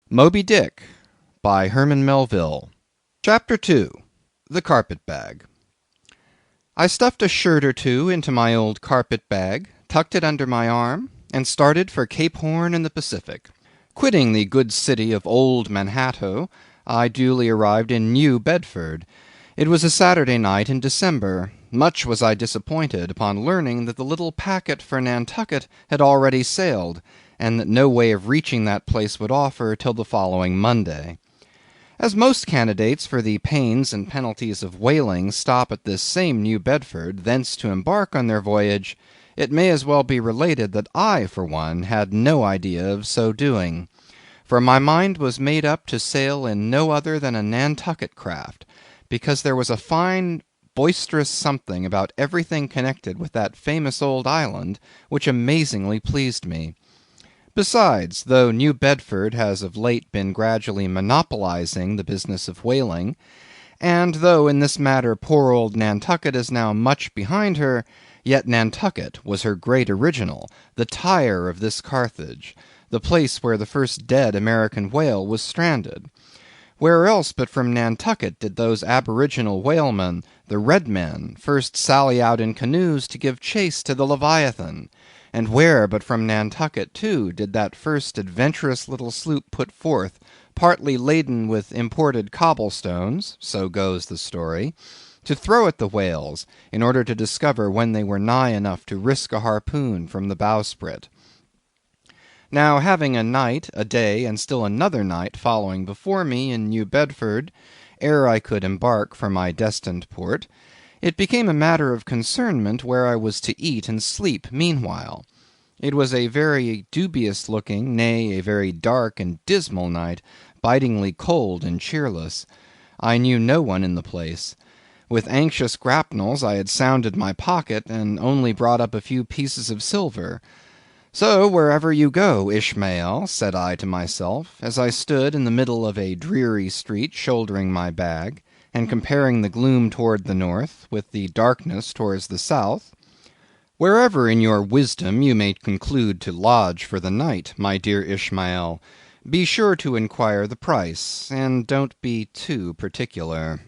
Moby-Dick by Herman Melville. Chapter 2. The Carpet Bag. I stuffed a shirt or two into my old carpet bag, tucked it under my arm, and started for Cape Horn in the Pacific. Quitting the good city of Old Manhattan, I duly arrived in New Bedford. It was a Saturday night in December. Much was I disappointed upon learning that the little packet for Nantucket had already sailed, and that no way of reaching that place would offer till the following Monday. As most candidates for the pains and penalties of whaling stop at this same New Bedford, thence to embark on their voyage, it may as well be related that I, for one, had no idea of so doing. For my mind was made up to sail in no other than a Nantucket craft, because there was a fine boisterous something about everything connected with that famous old island which amazingly pleased me. Besides, though New Bedford has of late been gradually monopolizing the business of whaling, and though in this matter poor old Nantucket is now much behind her, yet Nantucket was her great original, the Tyre of this Carthage, the place where the first dead American whale was stranded. Where else but from Nantucket did those aboriginal whalemen, the red men, first sally out in canoes to give chase to the Leviathan? And where but from Nantucket, too, did that first adventurous little sloop put forth, partly laden with imported cobblestones, so goes the story, to throw at the whales, in order to discover when they were nigh enough to risk a harpoon from the bowsprit? Now, having a night, a day, and still another night following before me in New Bedford, ere I could embark for my destined port, it became a matter of concernment where I was to eat and sleep meanwhile. It was a very dubious looking, nay, a very dark and dismal night, bitingly cold and cheerless. I knew no one in the place. With anxious grapnels I had sounded my pocket, and only brought up a few pieces of silver. So wherever you go, Ishmael, said I to myself, as I stood in the middle of a dreary street shouldering my bag, and comparing the gloom toward the north with the darkness towards the south, wherever in your wisdom you may conclude to lodge for the night, my dear Ishmael, be sure to inquire the price, and don't be too particular.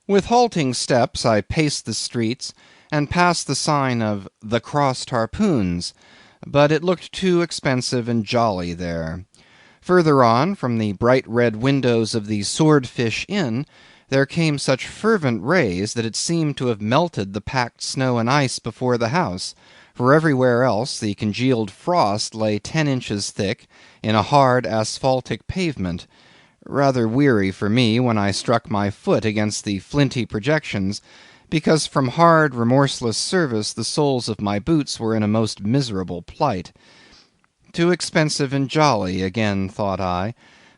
With halting steps I paced the streets, and passed the sign of the Crossed Harpoons, but it looked too expensive and jolly there. Further on, from the bright red windows of the Swordfish Inn, there came such fervent rays that it seemed to have melted the packed snow and ice before the house, for everywhere else the congealed frost lay 10 inches thick in a hard asphaltic pavement. Rather weary for me when I struck my foot against the flinty projections, because from hard remorseless service the soles of my boots were in a most miserable plight. Too expensive and jolly, again thought I,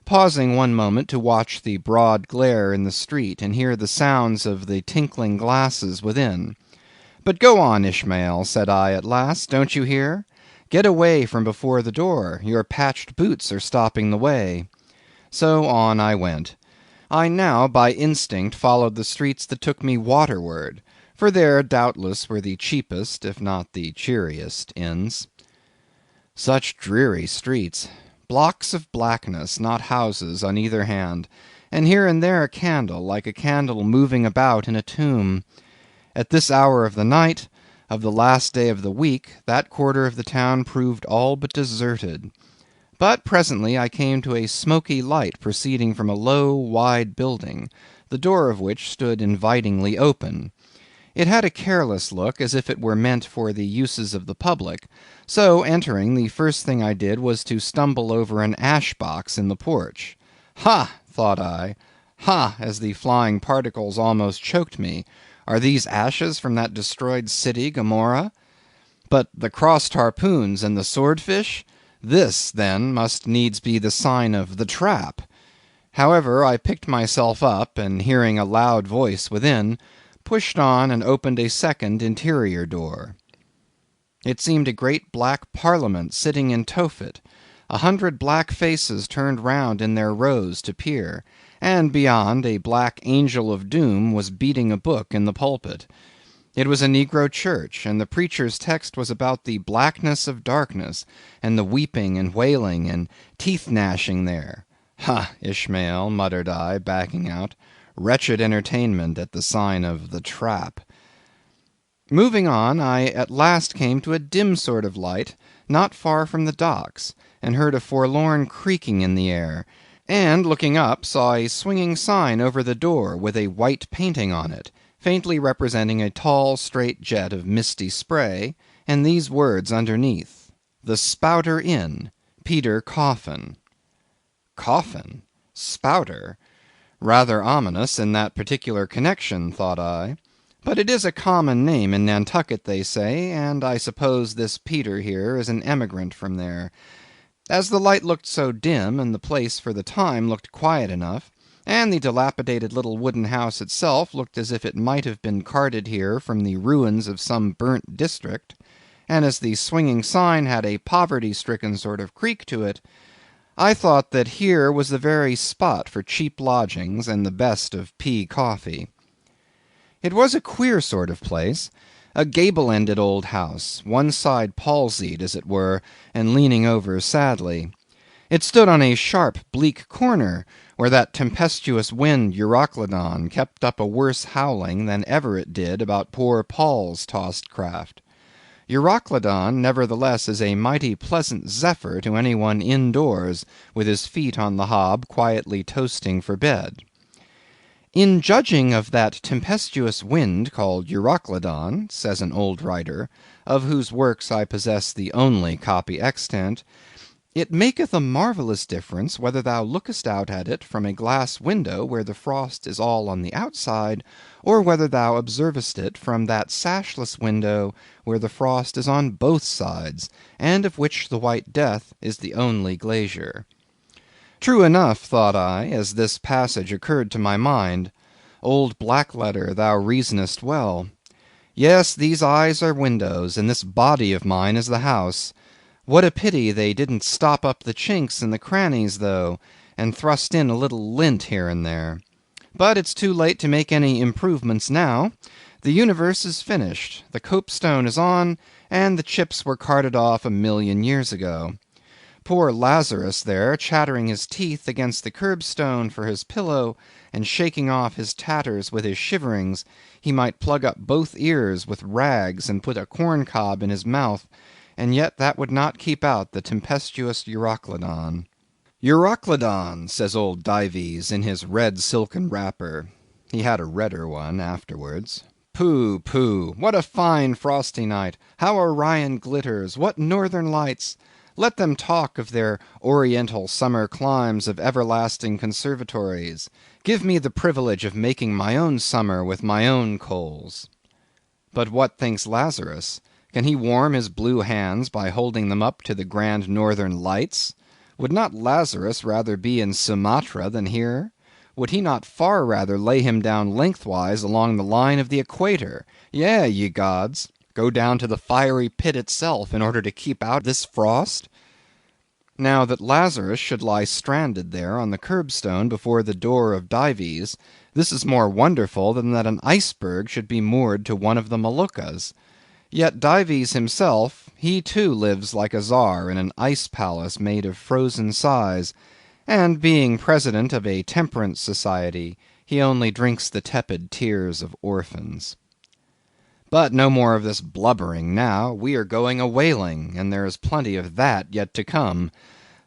pausing one moment to watch the broad glare in the street, and hear the sounds of the tinkling glasses within. But go on, Ishmael, said I at last, don't you hear? Get away from before the door, your patched boots are stopping the way. So on I went. I now by instinct followed the streets that took me waterward, for there doubtless were the cheapest, if not the cheeriest, inns. Such dreary streets! Blocks of blackness, not houses, on either hand, and here and there a candle, like a candle moving about in a tomb. At this hour of the night, of the last day of the week, that quarter of the town proved all but deserted. But presently I came to a smoky light proceeding from a low, wide building, the door of which stood invitingly open. It had a careless look, as if it were meant for the uses of the public, so entering, the first thing I did was to stumble over an ash-box in the porch. Ha! thought I, ha! as the flying particles almost choked me, are these ashes from that destroyed city, Gomorrah? But the crossed harpoons and the swordfish? This, then, must needs be the sign of the trap. However, I picked myself up, and hearing a loud voice within, pushed on and opened a second interior door. It seemed a great black parliament sitting in Tophet. 100 black faces turned round in their rows to peer, and beyond a black angel of doom was beating a book in the pulpit. It was a negro church, and the preacher's text was about the blackness of darkness, and the weeping and wailing and teeth gnashing there. Ha, Ishmael, muttered I, backing out. Wretched entertainment at the sign of the Trap. Moving on, I at last came to a dim sort of light, not far from the docks, and heard a forlorn creaking in the air, and looking up, saw a swinging sign over the door with a white painting on it, faintly representing a tall straight jet of misty spray, and these words underneath: The Spouter Inn, Peter Coffin. Coffin? Spouter? Rather ominous in that particular connection, thought I. But it is a common name in Nantucket, they say, and I suppose this Peter here is an emigrant from there. As the light looked so dim, and the place for the time looked quiet enough, and the dilapidated little wooden house itself looked as if it might have been carted here from the ruins of some burnt district, and as the swinging sign had a poverty-stricken sort of creak to it, I thought that here was the very spot for cheap lodgings and the best of pea coffee. It was a queer sort of place, a gable-ended old house, one side palsied, as it were, and leaning over sadly. It stood on a sharp, bleak corner, where that tempestuous wind Euroclydon kept up a worse howling than ever it did about poor Paul's tossed craft. Euroclydon, nevertheless, is a mighty pleasant zephyr to any one indoors, with his feet on the hob quietly toasting for bed. In judging of that tempestuous wind called Euroclydon, says an old writer, of whose works I possess the only copy extant, it maketh a marvellous difference whether thou lookest out at it from a glass window where the frost is all on the outside, or whether thou observest it from that sashless window where the frost is on both sides, and of which the White Death is the only glazier. True enough, thought I, as this passage occurred to my mind. Old Blackletter, thou reasonest well. Yes, these eyes are windows, and this body of mine is the house. What a pity they didn't stop up the chinks in the crannies, though, and thrust in a little lint here and there. But it's too late to make any improvements now. The universe is finished, the copestone is on, and the chips were carted off 1,000,000 years ago. Poor Lazarus there, chattering his teeth against the curbstone for his pillow, and shaking off his tatters with his shiverings, he might plug up both ears with rags and put a corn-cob in his mouth, and yet that would not keep out the tempestuous Euroclydon. Euroclydon, says old Dives in his red silken wrapper. He had a redder one afterwards. Pooh, pooh, what a fine frosty night! How Orion glitters! What northern lights! Let them talk of their oriental summer climes of everlasting conservatories. Give me the privilege of making my own summer with my own coals. But what thinks Lazarus? Can he warm his blue hands by holding them up to the grand northern lights? Would not Lazarus rather be in Sumatra than here? Would he not far rather lay him down lengthwise along the line of the equator? Yea, ye gods! Go down to the fiery pit itself in order to keep out this frost? Now that Lazarus should lie stranded there on the curbstone before the door of Dives, this is more wonderful than that an iceberg should be moored to one of the Moluccas. Yet Dives himself, he too lives like a czar in an ice palace made of frozen sighs, and being president of a temperance society, he only drinks the tepid tears of orphans. But no more of this blubbering now. We are going a whaling, and there is plenty of that yet to come.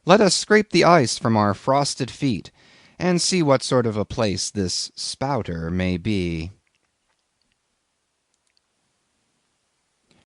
Let us scrape the ice from our frosted feet, and see what sort of a place this Spouter may be.